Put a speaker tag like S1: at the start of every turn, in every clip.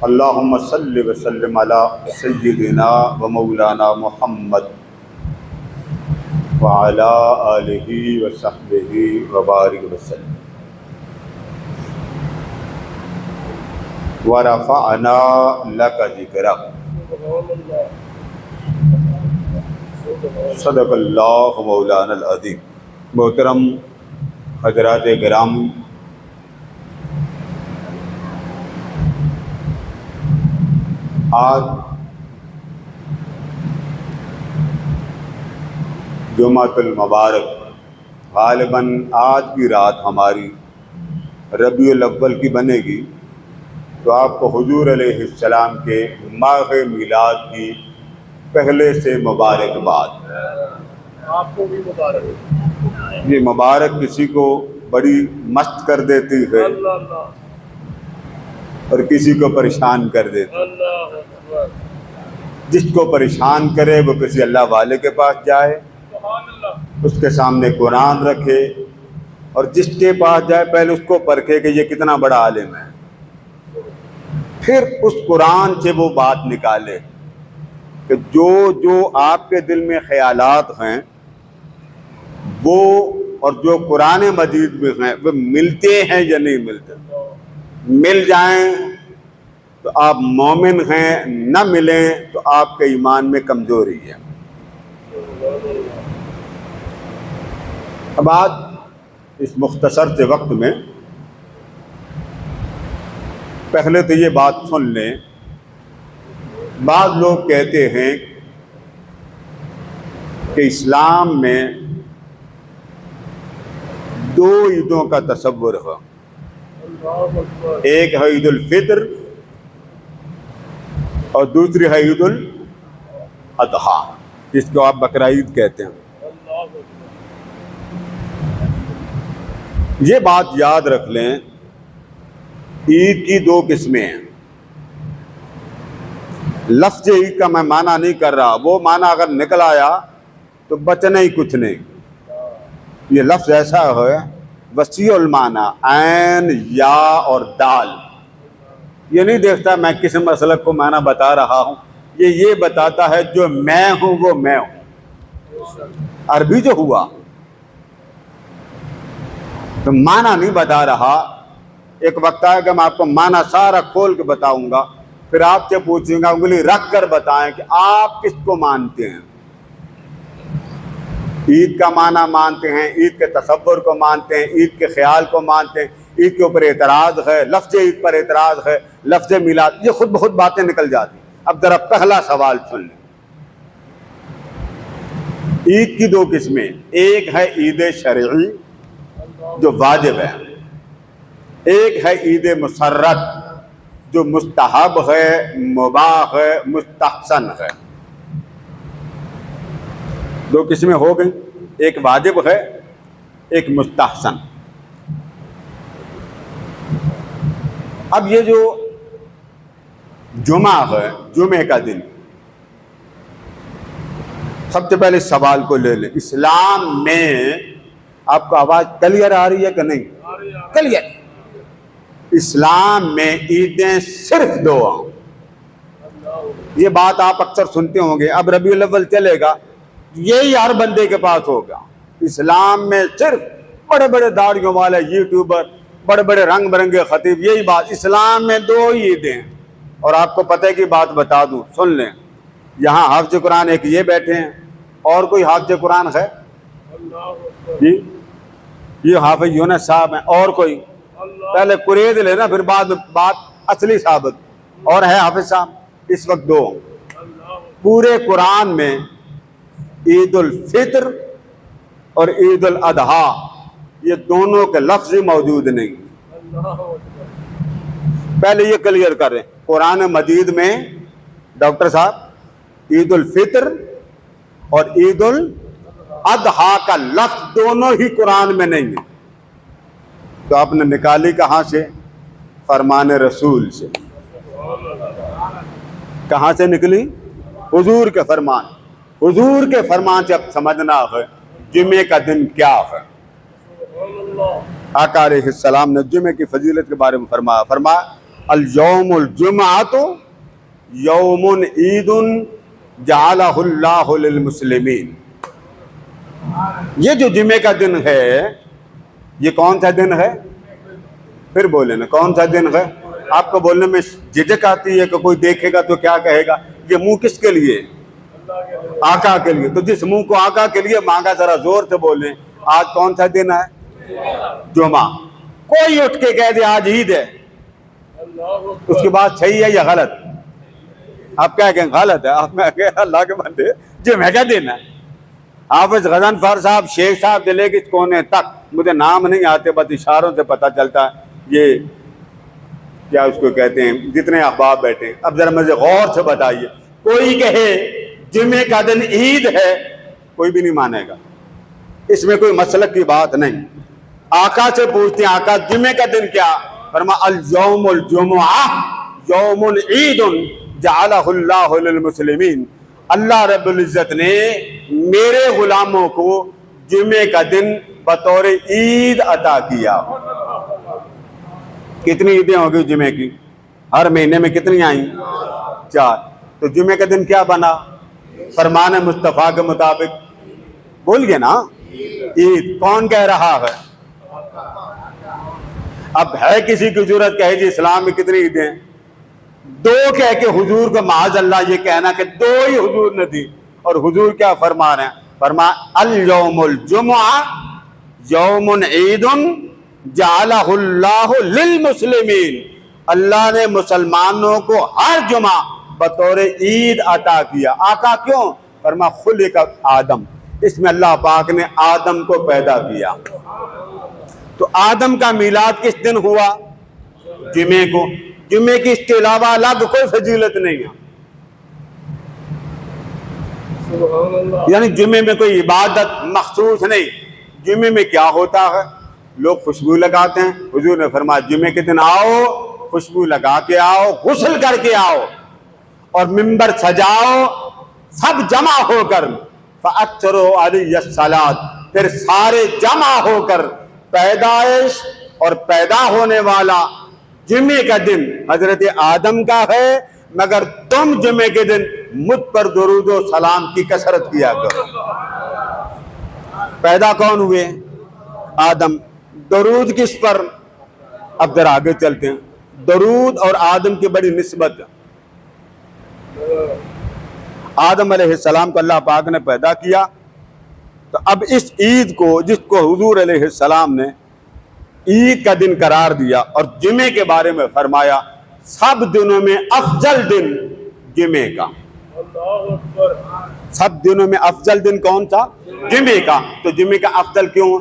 S1: اللہم صلی وسلم علی سیدنا و مولانا محمد وعلی آلہ وصحبہ وبارک وسلم ورفعنا لک ذکرک۔ صدق اللہ مولانا العظیم۔ محترم حضرات گرامی، آج جمعۃ المبارک، غالباً آج کی رات ہماری ربیع الاول کی بنے گی، تو آپ کو حضور علیہ السلام کے ماہ میلاد کی پہلے سے مبارکباد۔
S2: آپ کو بھی مبارک۔
S1: یہ مبارک کسی کو بڑی مست کر دیتی ہے
S2: اللہ اللہ
S1: اور کسی کو پریشان کر دیتی ہے۔
S2: اللہ اکبر۔
S1: جس کو پریشان کرے وہ کسی اللہ والے کے پاس جائے،
S2: سبحان اللہ۔
S1: اس کے سامنے قرآن رکھے، اور جس کے پاس جائے پہلے اس کو پرکھے کہ یہ کتنا بڑا عالم ہے، پھر اس قرآن سے وہ بات نکالے کہ جو آپ کے دل میں خیالات ہیں وہ اور جو قرآن مجید میں ہیں وہ ملتے ہیں یا نہیں ملتے۔ مل جائیں تو آپ مومن ہیں، نہ ملیں تو آپ کے ایمان میں کمزوری ہے۔ اب آج اس مختصر سے وقت میں پہلے تو یہ بات سن لیں، بعض لوگ کہتے ہیں کہ اسلام میں دو عیدوں کا تصور ہے،
S2: اللہ اکبر۔
S1: ایک ہے عید الفطر اور دوسری ہے عید الاضحیٰ، جس کو آپ بقرہ عید کہتے ہیں۔
S2: اللہ اکبر۔
S1: یہ بات یاد رکھ لیں، عید کی دو قسمیں ہیں۔ لفظ عید کا میں معنی نہیں کر رہا، وہ معنی اگر نکل آیا تو بچنا ہی کچھ نہیں۔ یہ لفظ ایسا ہے وسیع المعنی، عین، یا اور دال۔ یہ نہیں دیکھتا میں کس مسلک کو معنی بتا رہا ہوں، یہ بتاتا ہے جو میں ہوں وہ میں ہوں۔ عربی جو ہوا تو معنی نہیں بتا رہا۔ ایک وقت آئے کہ میں آپ کو معنی سارا کھول کے بتاؤں گا، پھر آپ سے پوچھوں گا انگلی رکھ کر بتائیں کہ آپ کس کو مانتے ہیں۔ عید کا معنی مانتے ہیں، عید کے تصور کو مانتے ہیں، عید کے خیال کو مانتے ہیں، عید کے اوپر اعتراض ہے، لفظ عید پر اعتراض ہے، لفظ میلاد، یہ خود بخود باتیں نکل جاتی ہیں۔ اب ذرا پہلا سوال سن لیں۔ عید کی دو قسمیں، ایک ہے عید شرعی جو واجب ہے، ایک ہے عید مسرت جو مستحب ہے، مباح ہے، مستحسن ہے۔ دو قسمیں ہو گئیں، ایک واجب ہے، ایک مستحسن۔ اب یہ جو جمعہ ہے، جمعے کا دن، سب سے پہلے سوال کو لے لیں، اسلام میں آپ کو آواز کلیئر آ رہی ہے کہ نہیں؟ کلیئر۔ اسلام میں عیدیں صرف دو ہیں۔ یہ بات آپ اکثر سنتے ہوں گے، اب ربیع الاول چلے گا یہی ہر بندے کے پاس ہوگا۔ اسلام میں صرف بڑے بڑے داڑھیوں والے یوٹیوبر، بڑے بڑے رنگ برنگے خطیب، یہی بات، اسلام میں دو ہی عیدیں ہیں۔ اور آپ کو پتہ کی بات بتا دوں، سن لیں، یہاں حافظ قرآن ایک یہ بیٹھے ہیں، اور کوئی حافظ قرآن ہے جی؟ یہ حافظ یونس صاحب ہیں، اور کوئی؟ پہلے قرید لینا، پھر بعد میں بات اصلی ثابت۔ اور ہے حافظ صاحب، اس وقت دو۔ پورے قرآن میں عید الفطر اور عید الاضحیٰ یہ دونوں کے لفظ موجود نہیں۔ پہلے یہ کلیئر کریں، قرآن مجید میں ڈاکٹر صاحب عید الفطر اور عید الاضحیٰ کا لفظ دونوں ہی قرآن میں نہیں ہے۔ تو آپ نے نکالی کہاں سے؟ فرمان رسول سے۔ کہاں سے نکلی؟ حضور کے فرمان۔ حضور کے فرمان سے اب سمجھنا ہے جمعے کا دن کیا ہے۔ آقا علیہ السلام نے جمعے کی فضیلت کے بارے میں فرمایا اليوم الجمعۃ یوم عید جعلہ اللہ للمسلمین. یہ جو جمعے کا دن ہے یہ کون سا دن ہے؟ پھر بولے نا کون سا دن ہے؟ آپ کو بولنے میں جھجک آتی ہے کہ کوئی دیکھے گا تو کیا کہے گا. یہ منہ کس کے لیے؟ آقا کے لیے. تو جس منہ کو آقا کے لیے مانگا ذرا زور سے بولیں آج کون سا دن ہے؟ جمعہ. کوئی اٹھ کے کہہ دے آج عید ہے، اس کی بات صحیح ہے یا غلط؟ آپ کیا کہیں غلط ہے. آپ میں کہ اللہ کے بندے جمعہ کا دن ہے. حافظ غضنفر صاحب، شیخ صاحب دلے کس کونے تک، مجھے نام نہیں آتے بس اشاروں سے پتہ چلتا ہے. یہ کیا اس کو کہتے ہیں جتنے احباب بیٹھے ہیں. اب ذرا مجھے غور سے بتائیے، کوئی کہے جمعے کا دن عید ہے کوئی بھی نہیں مانے گا. اس میں کوئی مسلک کی بات نہیں. آقا سے پوچھتے ہیں آقا جمعے کا دن کیا؟ فرما اليوم الجمعہ یوم عید جعلہ اللہ للمسلمین. اللہ رب العزت نے میرے غلاموں کو جمعے کا دن بطور عید عطا کیا. کتنی عیدیں ہو گئی جمعے کی؟ ہر مہینے میں کتنی آئیں؟ 4. تو جمعے کا دن کیا بنا فرمان مصطفیٰ کے مطابق؟ بول گئے نا عید. کون کہہ رہا ہے؟ اب ہے کسی کی ضرورت کہے جی اسلام میں کتنی عیدیں ہیں؟ 2 کہہ کے حضور کو معاذ اللہ یہ کہنا کہ 2 ہی حضور نے دی. اور حضور کیا فرما رہے ہیں؟ فرما اليوم الجمعہ یوم عید جعلہ اللہ للمسلمین. اللہ نے مسلمانوں کو ہر جمعہ بطور عید عطا کیا. آقا کیوں؟ فرما خلق آدم. اس میں اللہ پاک نے آدم کو پیدا کیا. تو آدم کا میلاد کس دن ہوا؟ جمعے کو. جمعے کی اس کے علاوہ الگ کوئی فضیلت نہیں ہے.
S2: سبحان اللہ.
S1: یعنی جمعے میں کوئی عبادت مخصوص نہیں. جمعے میں کیا ہوتا ہے؟ لوگ خوشبو لگاتے ہیں. حضور نے فرمایا جمعے کے دن آؤ، خوشبو لگا کے آؤ، غسل کر کے آؤ اور منبر سجاؤ، سب جمع ہو کر فَأَكْثِرُوا عَلَيَّ الصَّلَاةَ. پھر سارے جمع ہو کر پیدائش اور پیدا ہونے والا جمعے کا دن حضرت آدم کا ہے، مگر تم جمعے کے دن مجھ پر درود و سلام کی کثرت کیا کرو. پیدا کون ہوئے؟ آدم. درود کس پر؟ اب ذرا آگے چلتے ہیں. درود اور آدم کی بڑی نسبت ہے. آدم علیہ السلام کو اللہ پاک نے پیدا کیا، تو اب اس عید کو جس کو حضور علیہ السلام نے عید کا دن قرار دیا اور جمعے کے بارے میں فرمایا سب دنوں میں افضل دن جمعے کا.
S2: اللہ اکبر.
S1: سب دنوں میں افضل دن کون تھا؟ جمعے کا. تو جمعے کا افضل کیوں؟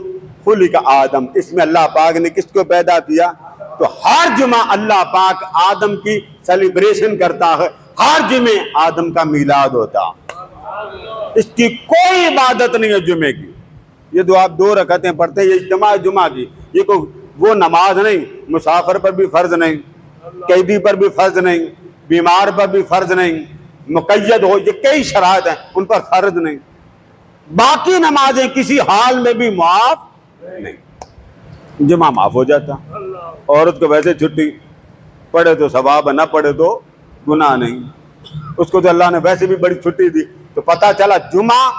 S1: خلق آدم. اس میں اللہ پاک نے کس کو پیدا کیا؟ تو ہر جمعہ اللہ پاک آدم کی سیلیبریشن کرتا ہے. ہر جمعے آدم کا میلاد ہوتا. اس کی کوئی عبادت نہیں ہے جمعے کی. یہ جو آپ 2 رکعتیں پڑھتے ہیں یہ اجتماع جمعہ کی، یہ کوئی وہ نماز نہیں. مسافر پر بھی فرض نہیں، قیدی پر بھی فرض نہیں، بیمار پر بھی فرض نہیں، مقید ہو، یہ کئی شرائط ہیں ان پر فرض نہیں. باقی نمازیں کسی حال میں بھی معاف نہیں. جمعہ معاف ہو جاتا. عورت کو ویسے چھٹی، پڑھے تو ثواب ہے، نہ پڑھے تو گناہ نہیں. اس کو تو اللہ نے ویسے بھی بڑی چھٹی دی. تو پتہ چلا جمعہ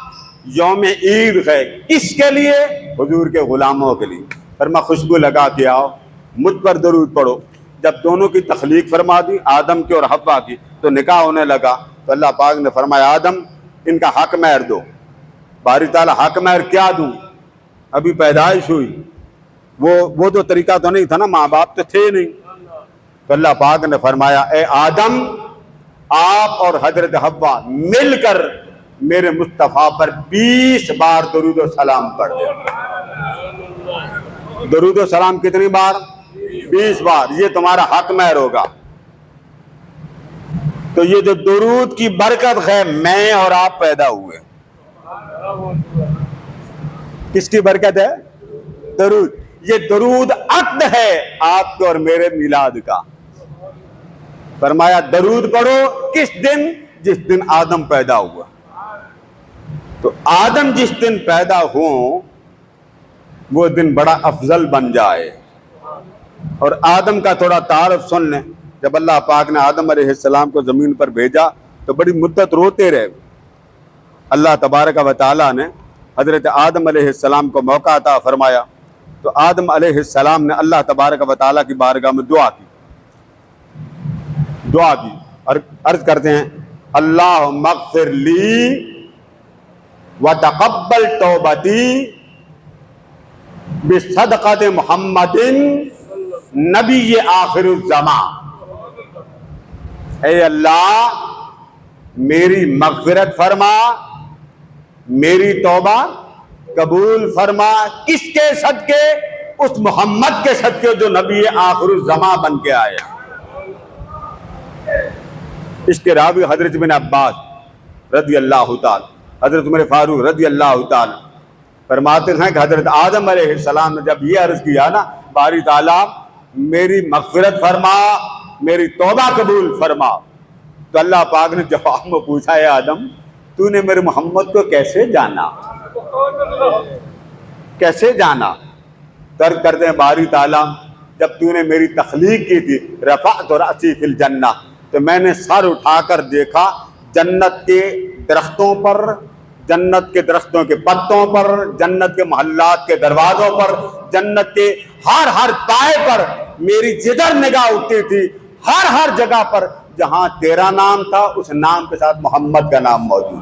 S1: یوم عید ہے. کس کے لیے؟ حضور کے غلاموں کے لیے. فرما خوشبو لگا کے آؤ، مجھ پر درود پڑھو. جب دونوں کی تخلیق فرما دی آدم کی اور حوا کی تو نکاح ہونے لگا. تو اللہ پاک نے فرمایا آدم ان کا حق مہر دو. باری تعالیٰ حق مہر کیا دوں؟ ابھی پیدائش ہوئی، وہ تو طریقہ تو نہیں تھا نا، ماں باپ تو تھے نہیں. تو اللہ پاک نے فرمایا اے آدم آپ اور حضرت حوا مل کر میرے مصطفیٰ پر 20 بار درود و سلام پڑھ دیں. درود و سلام کتنی بار؟ 20 بار. یہ تمہارا حق مہر ہوگا. تو یہ جو درود کی برکت ہے، میں اور آپ پیدا ہوئے، کس کی برکت ہے؟ درود. یہ درود عقد ہے آپ کے اور میرے میلاد کا. فرمایا درود پڑھو کس دن؟ جس دن آدم پیدا ہوا. تو آدم جس دن پیدا ہوں وہ دن بڑا افضل بن جائے. اور آدم کا تھوڑا تعارف سن لیں. جب اللہ پاک نے آدم علیہ السلام کو زمین پر بھیجا تو بڑی مدت روتے رہے. اللہ تبارک و تعالیٰ نے حضرت آدم علیہ السلام کو موقع عطا فرمایا تو آدم علیہ السلام نے اللہ تبارک و تعالیٰ کی بارگاہ میں دعا کی اور عرض کرتے ہیں اللہم اغفر لی وتقبل توبتی بصدقۃ محمد نبی آخر الزمان. اے اللہ میری مغفرت فرما، میری توبہ قبول فرما. کس کے صدقے؟ اس محمد کے صدقے جو نبی آخر الزمان بن کے آئے. اس کے راوی حضرت بن عباس رضی اللہ تعالی، حضرت عمر فاروق رضی اللہ تعالی فرماتے ہیں کہ حضرت آدم علیہ السلام نے جب یہ عرض کیا نا باری تعالیٰ میری مغفرت فرما، میری توبہ قبول فرما، تو اللہ پاک نے جواب میں پوچھا ہے آدم تو نے میرے محمد کو کیسے جانا، کیسے جانا؟ ترک کرتے ہیں باری تعالیٰ جب تو نے میری تخلیق کی تھی رفعت رأسی فی الجنہ تو میں نے سر اٹھا کر دیکھا جنت کے درختوں پر، جنت کے درختوں کے پتوں پر، جنت کے محلات کے دروازوں پر، جنت کے ہر پائے پر میری جدھر نگاہ اٹھتی تھی ہر جگہ پر جہاں تیرا نام تھا اس نام کے ساتھ محمد کا نام موجود.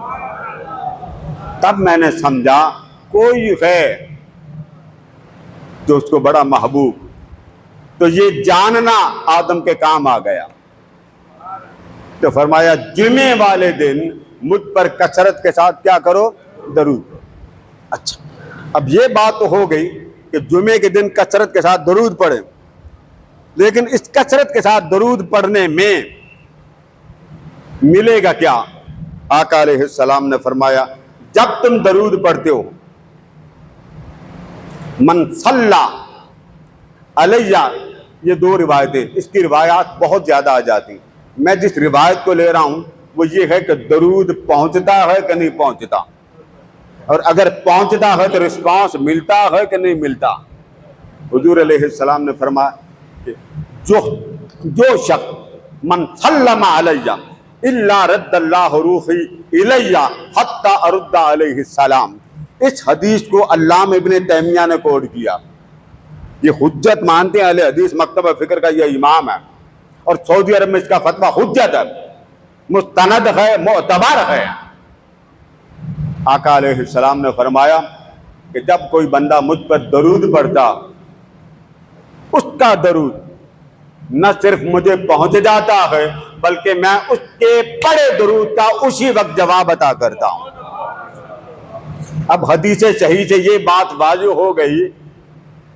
S1: تب میں نے سمجھا کوئی ہے جو اس کو بڑا محبوب. تو یہ جاننا آدم کے کام آ گیا. تو فرمایا جمعے والے دن مجھ پر کثرت کے ساتھ کیا کرو؟ درود. اچھا اب یہ بات تو ہو گئی کہ جمعے کے دن کثرت کے ساتھ درود پڑھیں، لیکن اس کثرت کے ساتھ درود پڑھنے میں ملے گا کیا؟ آقا علیہ السلام نے فرمایا جب تم درود پڑھتے ہو من صلی علیہ، یہ دو روایتیں، اس کی روایات بہت زیادہ آ جاتی. میں جس روایت کو لے رہا ہوں وہ یہ ہے کہ درود پہنچتا ہے کہ نہیں پہنچتا، اور اگر پہنچتا ہے تو رسپانس ملتا ہے کہ نہیں ملتا. حضور علیہ السلام نے فرمایا کہ جو شخص من سلم علیہ الا رد اللہ روحی الیہ حتی ارد علیہ السلام. اس حدیث کو علامہ ابن تیمیہ نے کوٹ کیا. یہ حجت مانتے ہیں اہل حدیث، مکتبہ فکر کا یہ امام ہے، اور سعودی عرب میں اس کا فتویٰ حجت ہے، مستند ہے، معتبر ہے. آقا علیہ السلام نے فرمایا کہ جب کوئی بندہ مجھ پر درود پڑھتا اس کا درود نہ صرف مجھے پہنچ جاتا ہے بلکہ میں اس کے پڑھے درود کا اسی وقت جواب عطا کرتا ہوں. اب حدیث صحیح سے یہ بات واضح ہو گئی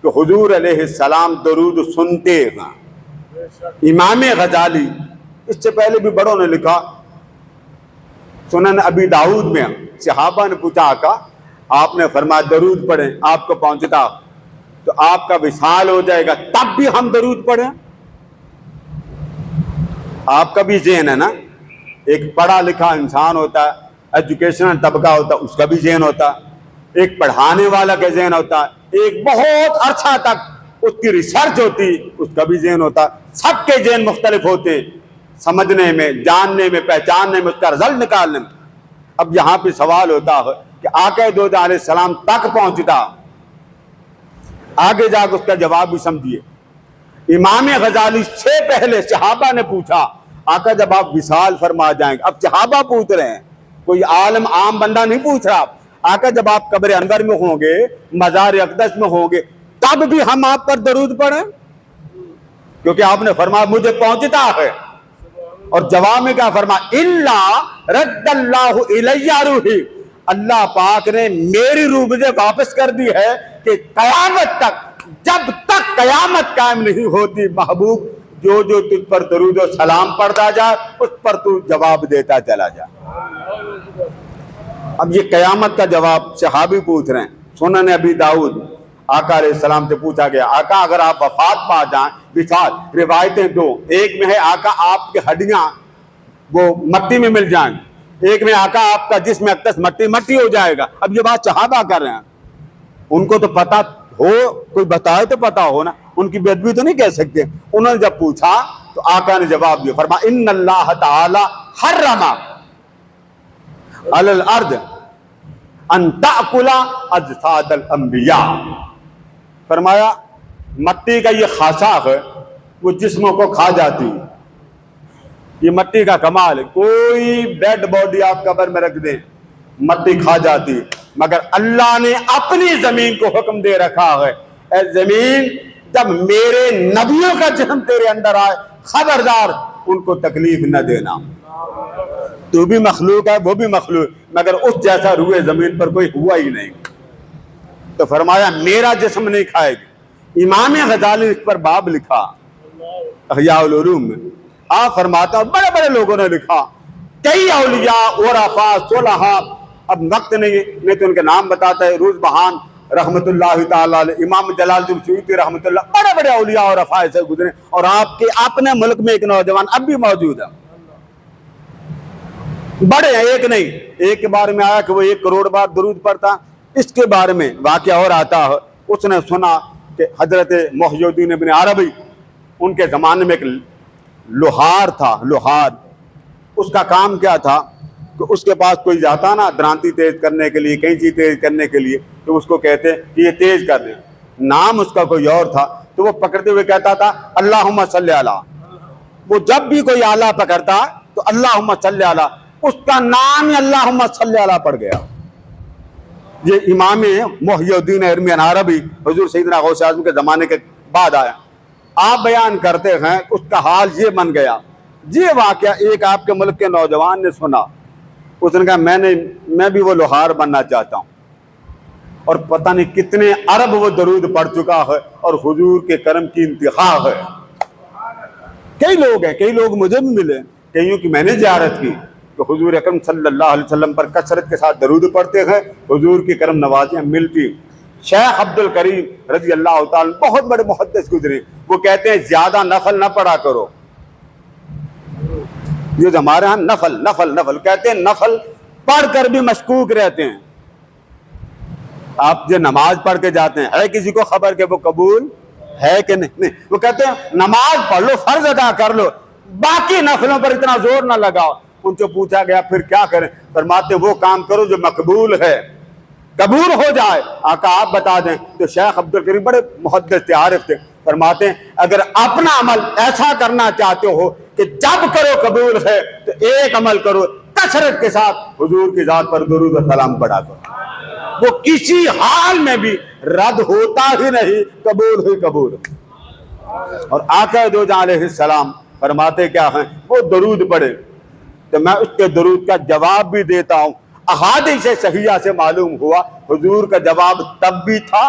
S1: کہ حضور علیہ السلام درود سنتے ہیں. امام غزالی اس سے پہلے بھی بڑوں نے لکھا، سنن ابی داؤد میں صحابہ نے پوچھا آقا آپ نے فرمایا درود پڑھیں، آپ کو پہنچتا تو آپ کا وصال ہو جائے گا، تب بھی ہم درود پڑھیں؟ آپ کا بھی ذہن ہے نا، ایک پڑھا لکھا انسان ہوتا ہے، ایجوکیشنل طبقہ ہوتا ہے، اس کا بھی ذہن ہوتا ہے، ایک پڑھانے والا کا ذہن ہوتا ہے، ایک بہت عرصہ تک اس کی ریسرچ ہوتی اس کا بھی ذہن ہوتا. سب کے ذہن مختلف ہوتے سمجھنے میں، جاننے میں، پہچاننے میں، اس کا رزلٹ نکالنے میں. اب یہاں پہ سوال ہوتا ہے کہ آقا دو جہاں علیہ السلام تک پہنچتا، آگے جا کے اس کا جواب بھی سمجھیے. امام غزالی سے پہلے صحابہ نے پوچھا آقا جب آپ وصال فرما جائیں گے، اب صحابہ پوچھ رہے ہیں، کوئی عالم عام بندہ نہیں پوچھ رہا. آقا جب آپ قبر انور میں ہوں گے، مزار اقدس میں ہوں گے، تب بھی ہم آپ پر درود پڑھیں؟ کیونکہ آپ نے فرمایا مجھے پہنچتا ہے. اور جواب میں کیا فرمایا؟ الا رد اللہ الیہ روحی، اللہ پاک نے میری روح مجھے واپس کر دی ہے کہ قیامت تک، جب تک قیامت قائم نہیں ہوتی محبوب جو جو تجھ پر درود و سلام پڑھتا جائے اس پر تو جواب دیتا چلا جا. اب یہ قیامت کا جواب صحابی پوچھ رہے ہیں. سنن ابی داؤد آقا علیہ السلام سے پوچھا گیا آقا اگر آپ وفات پا جائیں، وصال، روایتیں دو، ایک میں ہے آقا آپ کی ہڈیاں وہ مٹی میں مل جائیں، ایک میں آقا آپ کا جسم اقدس مٹی ہو جائے گا. اب یہ بات صحابہ کر رہے ہیں، ان کو تو پتا ہو، کوئی بتائے تو پتا ہو نا، ان کی بے ادبی تو نہیں کہہ سکتے. انہوں نے جب پوچھا تو آقا نے جواب دیا، فرمایا ان اللہ تعالی حرم علی الارض ان تأکل اجساد الانبیاء، فرمایا مٹی کا یہ خاصاک ہے وہ جسموں کو کھا جاتی ہے، یہ مٹی کا کمال ہے، کوئی ڈیڈ باڈی آپ قبر میں رکھ دیں مٹی کھا جاتی ہے، مگر اللہ نے اپنی زمین کو حکم دے رکھا ہے، اے زمین جب میرے نبیوں کا جسم تیرے اندر آئے خبردار ان کو تکلیف نہ دینا، تو بھی مخلوق ہے وہ بھی مخلوق، مگر اس جیسا روئے زمین پر کوئی ہوا ہی نہیں، تو فرمایا میرا جسم نہیں کھائے گی۔ امام غزالی اس پر باب لکھا احیاء العلوم میں، آپ فرماتا ہوں بڑے بڑے لوگوں نے لکھا، کئی اولیاء عرفاء صلحاء، اب وقت نہیں تو ان کے نام بتاتا ہے، روز بہان رحمت اللہ تعالی علیہ، امام جلال الدین سیوطی رحمت اللہ، بڑے بڑے اولیاء اور عرفاء سے گزرے، اور آپ کے اپنے ملک میں ایک نوجوان اب بھی موجود ہے، بڑے ہیں، ایک نہیں، ایک کے بارے میں آیا کہ وہ 1 کروڑ بار درود پڑھتا، اس کے بارے میں واقعہ اور آتا ہے، اس نے سنا کہ حضرت محی الدین ابن عربی ان کے زمانے میں ایک لوہار تھا، لوہار، اس کا کام کیا تھا کہ اس کے پاس کوئی جاتا نا درانتی تیز کرنے کے لیے، کہیں چیز تیز کرنے کے لیے، تو اس کو کہتے کہ یہ تیز کر دیں، نام اس کا کوئی اور تھا، تو وہ پکڑتے ہوئے کہتا تھا اللہم صلی علی، وہ جب بھی کوئی آلہ پکڑتا تو اللہم صلی علی، اس کا نام ہی اللہم صلی علی پڑ گیا۔ یہ امام محی الدین ابن عربی حضور سیدنا غوث اعظم کے زمانے کے بعد آیا، آپ بیان کرتے ہیں اس کا حال یہ بن گیا، یہ واقعہ ایک آپ کے ملک کے نوجوان نے سنا، اس نے کہا میں بھی وہ لوہار بننا چاہتا ہوں، اور پتہ نہیں کتنے ارب وہ درود پڑھ چکا ہے، اور حضور کے کرم کی انتہا ہے۔ کئی لوگ ہیں، کئی لوگ مجھے بھی ملے، کئیوں کی میں نے زیارت کی کہ حضور اکرم صلی اللہ علیہ وسلم پر کثرت کے ساتھ درود پڑھتے ہیں، حضور کی کرم نوازیاں ملتی۔ شیخ عبد الکریم رضی اللہ تعالیٰ بہت بڑے محدث گزرے، وہ کہتے ہیں زیادہ نفل نہ پڑھا کرو، یہ ہمارے ہاں نفل کہتے ہیں، نفل پڑھ کر بھی مشکوک رہتے ہیں۔ آپ جو نماز پڑھ کے جاتے ہیں، ہے کسی کو خبر کہ وہ قبول ہے کہ نہیں؟ وہ کہتے ہیں نماز پڑھ لو، فرض ادا کر لو، باقی نفلوں پر اتنا زور نہ لگاؤ۔ ان سے پوچھا گیا پھر کیا کریں؟ فرماتے وہ کام کرو جو مقبول ہے، قبول ہو جائے۔ آقا آپ بتا دیں، تو شیخ عبد الکریم بڑے محدث تھے، عارف تھے، فرماتے ہیں اگر اپنا عمل ایسا کرنا چاہتے ہو کہ جب کرو قبول ہے، تو ایک عمل کرو، کثرت کے ساتھ حضور کی ذات پر درود و سلام پڑھا کرو، وہ کسی حال میں بھی رد ہوتا ہی نہیں، قبول ہی قبول۔ اور آقا دو جہاں علیہ السلام فرماتے کیا ہیں؟ وہ درود پڑھے تو میں اس کے درود کا جواب بھی دیتا ہوں۔ احادیث صحیحہ سے معلوم ہوا حضور کا جواب تب بھی تھا،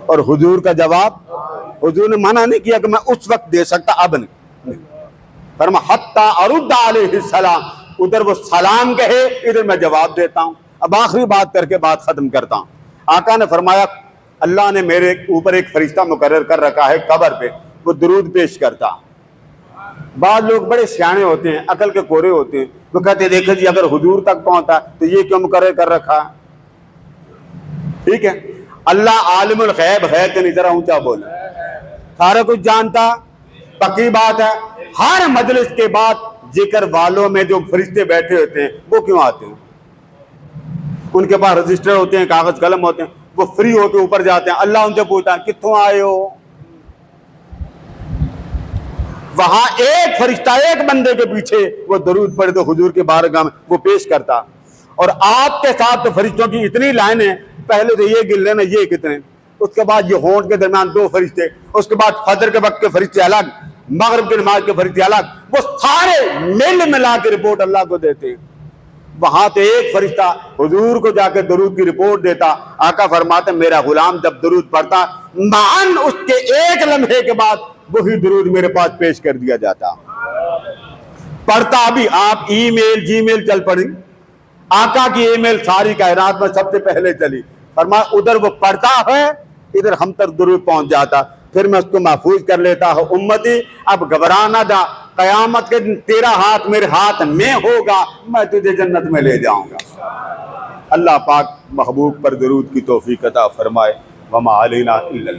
S1: اور حضور کا جواب حضور نے منع نہیں کیا کہ میں اس وقت دے سکتا، اب نہیں، فرما حتی ارد علیہ السلام، ادھر وہ سلام کہے، ادھر میں جواب دیتا ہوں۔ اب آخری بات کر کے بات ختم کرتا ہوں۔ آقا نے فرمایا اللہ نے میرے اوپر ایک فرشتہ مقرر کر رکھا ہے قبر پہ، وہ درود پیش کرتا۔ بعض لوگ بڑے سیانے ہوتے ہیں، عقل کے کورے ہوتے ہیں، وہ کہتے ہیں دیکھیں جی اگر حضور تک پہنچا تو یہ کیوں مقرر کر رکھا ہے؟ ٹھیک ہے، اللہ عالم الغیب ہے کہ نہیں؟ ذرا اونچا بولے، سارا کچھ جانتا، پکی بات ہے۔ ہر مجلس کے بعد ذکر والوں میں جو فرشتے بیٹھے ہوتے ہیں وہ کیوں آتے ہیں؟ ان کے پاس رجسٹر ہوتے ہیں، کاغذ قلم ہوتے ہیں، وہ فری ہو کے اوپر جاتے ہیں، اللہ ان سے پوچھتا ہے کتوں آئے ہو؟ وہاں ایک فرشتہ ایک بندے کے پیچھے وہ درود پڑھے تو حضور کے بارگاہ میں وہ پیش کرتا، اور آپ کے ساتھ تو فرشتوں کی اتنی لائنیں، پہلے تو یہ گن لینا یہ کتنے، اس کے بعد یہ ہونٹ کے درمیان 2 فرشتے، اس کے بعد فجر کے وقت کے فرشتے الگ، مغرب کے نماز کے فرشتے الگ، وہ سارے مل ملا کے رپورٹ اللہ کو دیتے ہیں۔ وہاں تو ایک فرشتہ حضور کو جا کے درود کی رپورٹ دیتا۔ آقا فرماتے میرا غلام جب درود پڑھتا معاً اس کے ایک لمحے کے بعد وہی درود میرے پاس پیش کر دیا جاتا۔ پڑھتا بھی آپ ای میل جی میل چل پڑی، آقا کی ای میل ساری کائنات میں سب سے پہلے چلی، فرمایا ادھر وہ پڑھتا ہے، ادھر ہم تک درود پہنچ جاتا، پھر میں اس کو محفوظ کر لیتا ہوں۔ امتی اب گھبرانا دا، قیامت کے دن تیرا ہاتھ میرے ہاتھ میں ہوگا، میں تجھے جنت میں لے جاؤں گا۔ اللہ پاک محبوب پر درود کی توفیق عطا فرمائے۔ وما علینا الا